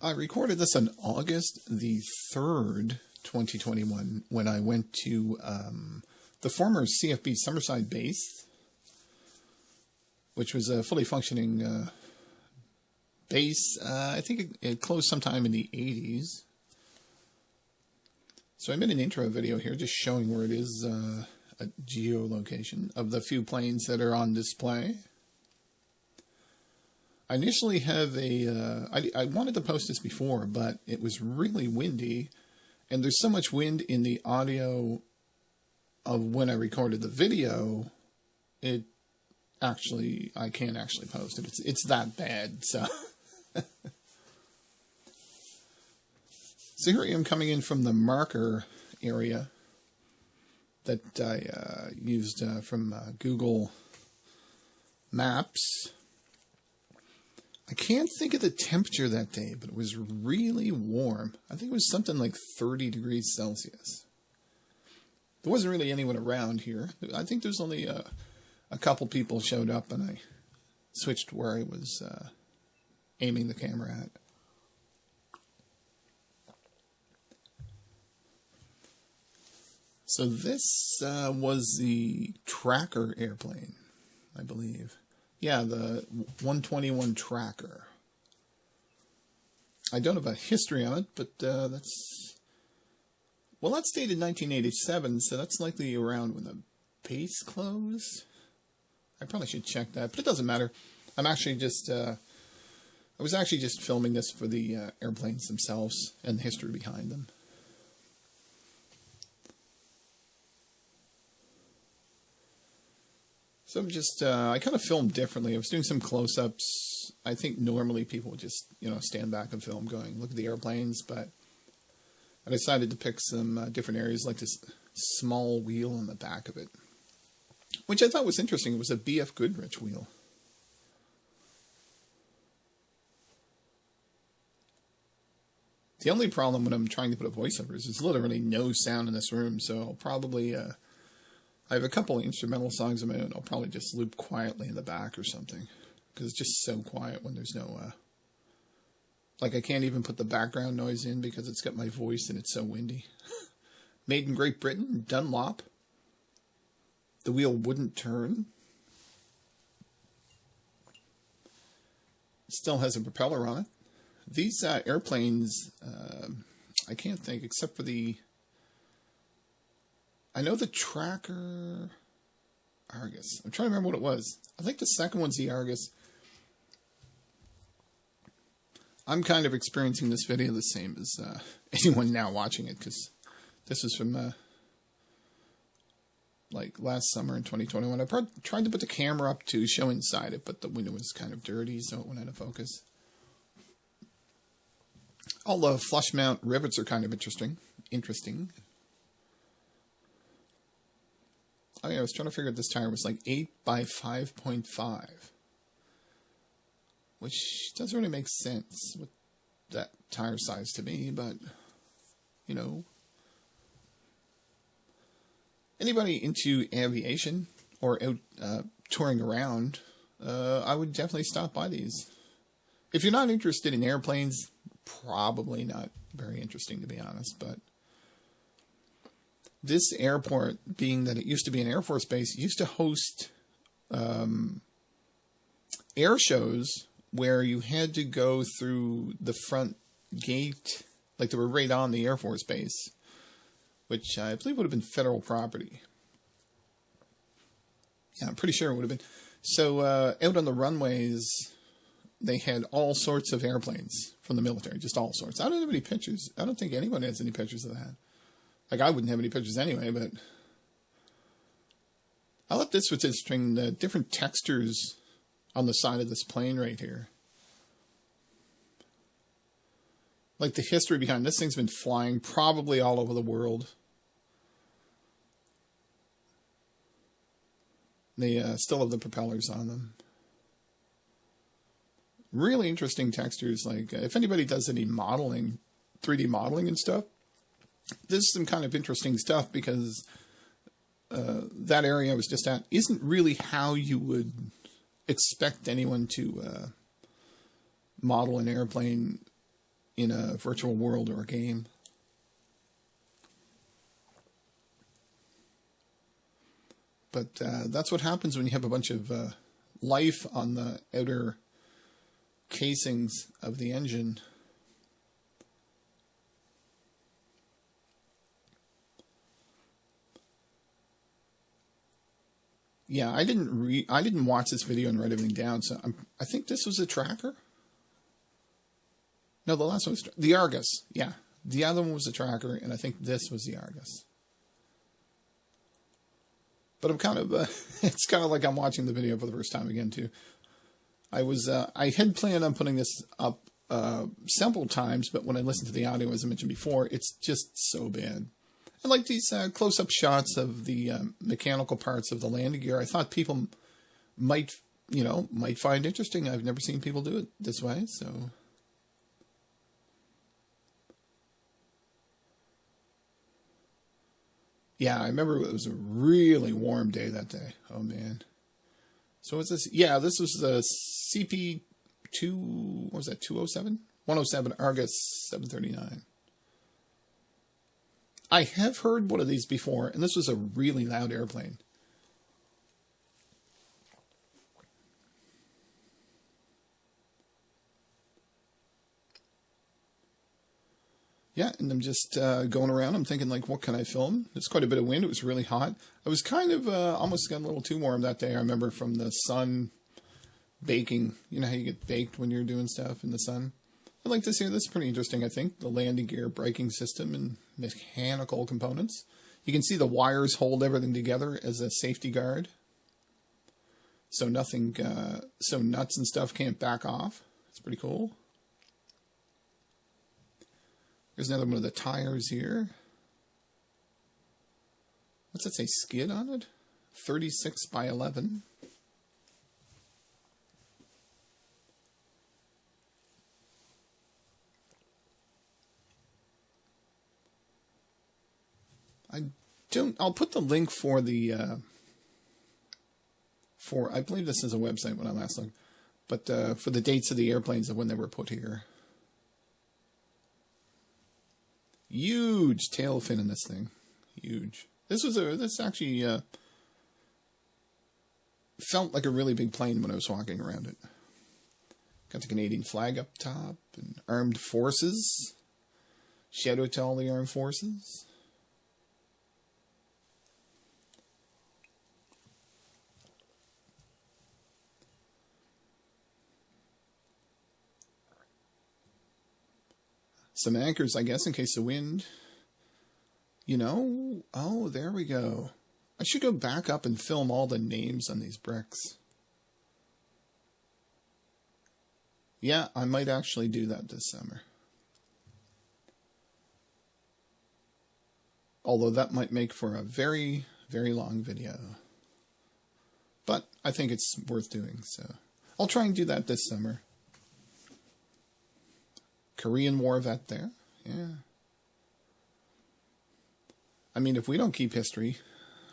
I recorded this on August the 3rd, 2021, when I went to the former CFB Summerside base, which was a fully functioning base. I think it closed sometime in the 80s. So I made an intro video here just showing where it is, a geolocation of the few planes that are on display. I initially have I wanted to post this before, but it was really windy, and there's so much wind in the audio of when I recorded the video, I can't actually post it. It's that bad, so. So here I am coming in from the marker area that I used from Google Maps. I can't think of the temperature that day, but it was really warm. I think it was something like 30 degrees Celsius. There wasn't really anyone around here. I think there's only a couple people showed up, and I switched where I was aiming the camera at. So this was the tracker airplane, I believe. Yeah, the 121 tracker. I don't have a history on it, but that's dated 1987, so that's likely around when the base closed. I probably should check that, but it doesn't matter. I'm actually just, I was actually just filming this for the airplanes themselves and the history behind them. So I'm just, I kind of filmed differently. I was doing some close-ups. I think normally people would just, stand back and film going, look at the airplanes, but I decided to pick some different areas, like this small wheel on the back of it, which I thought was interesting. It was a B.F. Goodrich wheel. The only problem when I'm trying to put a voiceover is there's literally no sound in this room, so I'll probably, I have a couple of instrumental songs of my own. I'll probably just loop quietly in the back or something, because it's just so quiet when there's no, like I can't even put the background noise in because it's got my voice and it's so windy. Made in Great Britain, Dunlop. The wheel wouldn't turn. Still has a propeller on it. These airplanes, I can't think, except for I know the tracker, Argus. I'm trying to remember what it was. I think the second one's the Argus. I'm kind of experiencing this video the same as anyone now watching it, because this was from like last summer in 2021. I tried to put the camera up to show inside it, but the window was kind of dirty, so it went out of focus. All the flush mount rivets are kind of interesting. Oh yeah, I was trying to figure out this tire was like 8 by 5.5. Which doesn't really make sense with that tire size to me, but, anybody into aviation or out touring around, I would definitely stop by these. If you're not interested in airplanes, probably not very interesting, to be honest, but this airport, being that it used to be an Air Force base, used to host air shows where you had to go through the front gate, like they were right on the Air Force base, which I believe would have been federal property. Yeah, I'm pretty sure it would have been. So out on the runways, they had all sorts of airplanes from the military, just all sorts. I don't have any pictures. I don't think anyone has any pictures of that. Like, I wouldn't have any pictures anyway, but I thought this was interesting, the different textures on the side of this plane right here. Like, the history behind this thing's been flying probably all over the world. They still have the propellers on them. Really interesting textures. Like, if anybody does any modeling, 3D modeling and stuff, this is some kind of interesting stuff, because that area I was just at isn't really how you would expect anyone to model an airplane in a virtual world or a game. But that's what happens when you have a bunch of life on the outer casings of the engine. Yeah, I didn't watch this video and write everything down, so I think this was a tracker. No, the last one was the Argus. Yeah, the other one was a tracker, and I think this was the Argus. But I'm kind of, it's kind of like I'm watching the video for the first time again too. I had planned on putting this up several times, but when I listened to the audio, as I mentioned before, it's just so bad. I like these close-up shots of the mechanical parts of the landing gear. I thought people might find interesting. I've never seen people do it this way, so. Yeah, I remember it was a really warm day that day. Oh, man. So what's this? Yeah, this was the CP2, what was that, 207? 107 Argus 739. I have heard one of these before, and this was a really loud airplane. Yeah, and I'm just going around. I'm thinking, like, what can I film? There's quite a bit of wind. It was really hot. I was kind of almost got a little too warm that day. I remember from the sun baking. You know how you get baked when you're doing stuff in the sun? I'd like to see this is pretty interesting, I think. The landing gear braking system and mechanical components. You can see the wires hold everything together as a safety guard. So nothing, so nuts and stuff can't back off. It's pretty cool. There's another one of the tires here. What's that say, skid on it? 36 by 11. I'll put the link for the, I believe this is a website when I last looked, but for the dates of the airplanes of when they were put here. Huge tail fin in this thing. Huge. This actually felt like a really big plane when I was walking around it. Got the Canadian flag up top and armed forces. Shout out to all the armed forces. Some anchors, I guess, in case of wind. You know, oh, there we go. I should go back up and film all the names on these bricks. Yeah, I might actually do that this summer. Although that might make for a very, very long video. But I think it's worth doing, so I'll try and do that this summer. Korean War vet there. Yeah. I mean, if we don't keep history,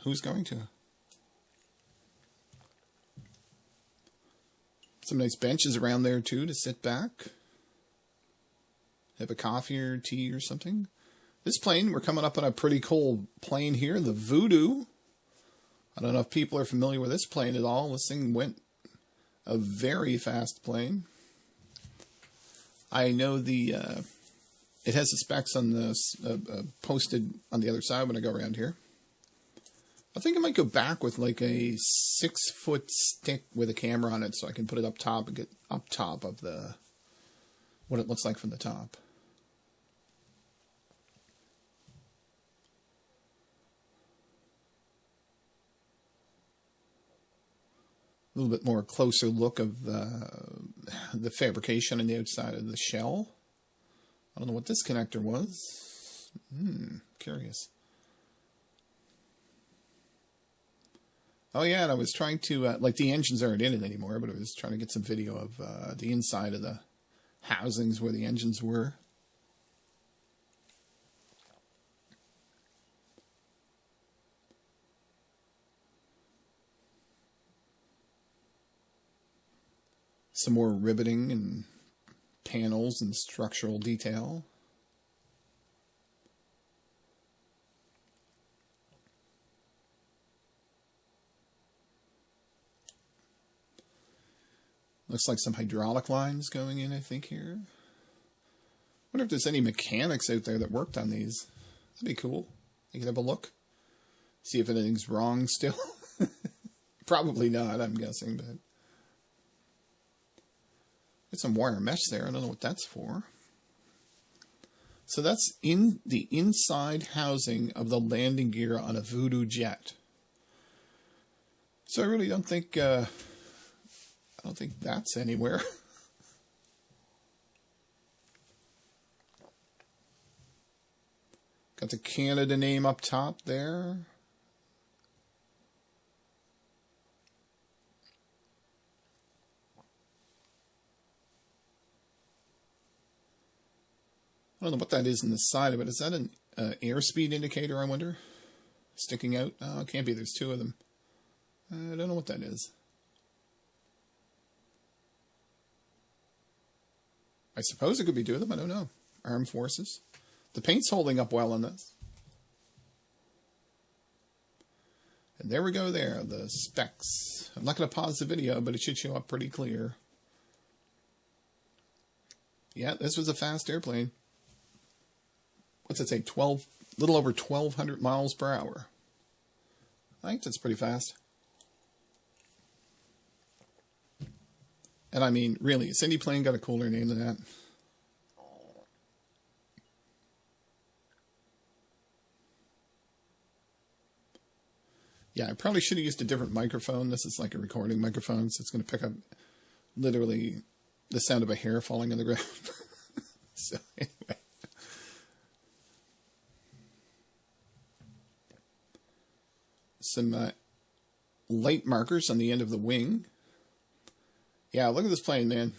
who's going to? Some nice benches around there, too, to sit back. Have a coffee or tea or something. This plane, we're coming up on a pretty cool plane here, the Voodoo. I don't know if people are familiar with this plane at all. This thing went a very fast plane. I know it has the specs on this posted on the other side when I go around here. I think I might go back with like a 6-foot stick with a camera on it so I can put it up top and get up top of what it looks like from the top. A little bit more closer look of the fabrication on the outside of the shell. I don't know what this connector was. Curious. Oh yeah, and I was trying to, like the engines aren't in it anymore, but I was trying to get some video of the inside of the housings where the engines were. Some more riveting and panels and structural detail. Looks like some hydraulic lines going in, I think, here. Wonder if there's any mechanics out there that worked on these. That'd be cool. You could have a look. See if anything's wrong still. Probably not, I'm guessing, but... There's some wire mesh there. I don't know what that's for. So that's in the inside housing of the landing gear on a Voodoo jet. So I really don't think... I don't think that's anywhere. Got the Canada name up top there. I don't know what that is in the side of it. Is that an airspeed indicator, I wonder? Sticking out? Oh, it can't be. There's two of them. I don't know what that is. I suppose it could be two of them. I don't know. Armed forces. The paint's holding up well on this. And there we go there, the specs. I'm not going to pause the video, but it should show up pretty clear. Yeah, this was a fast airplane. What's it say? Little over 1,200 miles per hour. I think that's pretty fast. And I mean, really, has any plane got a cooler name than that? Yeah, I probably should have used a different microphone. This is like a recording microphone, so it's going to pick up literally the sound of a hair falling on the ground. So anyway. Some light markers on the end of the wing. Yeah, look at this plane, man.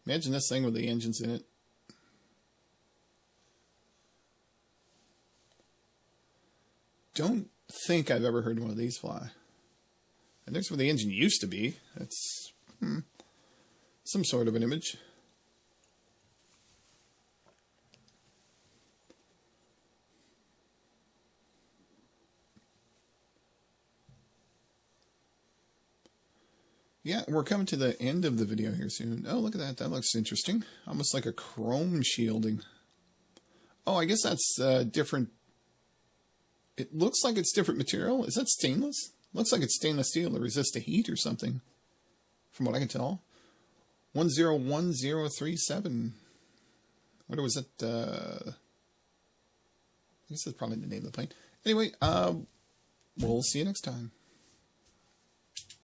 Imagine this thing with the engines in it. Don't think I've ever heard one of these fly. And there's where the engine used to be. That's some sort of an image. Yeah, we're coming to the end of the video here soon. Oh, look at that. That looks interesting. Almost like a chrome shielding. Oh, I guess that's different. It looks like it's different material. Is that stainless? Looks like it's stainless steel to resist the heat or something. From what I can tell. 101037. What was it? I guess that's probably the name of the plane. Anyway, we'll see you next time.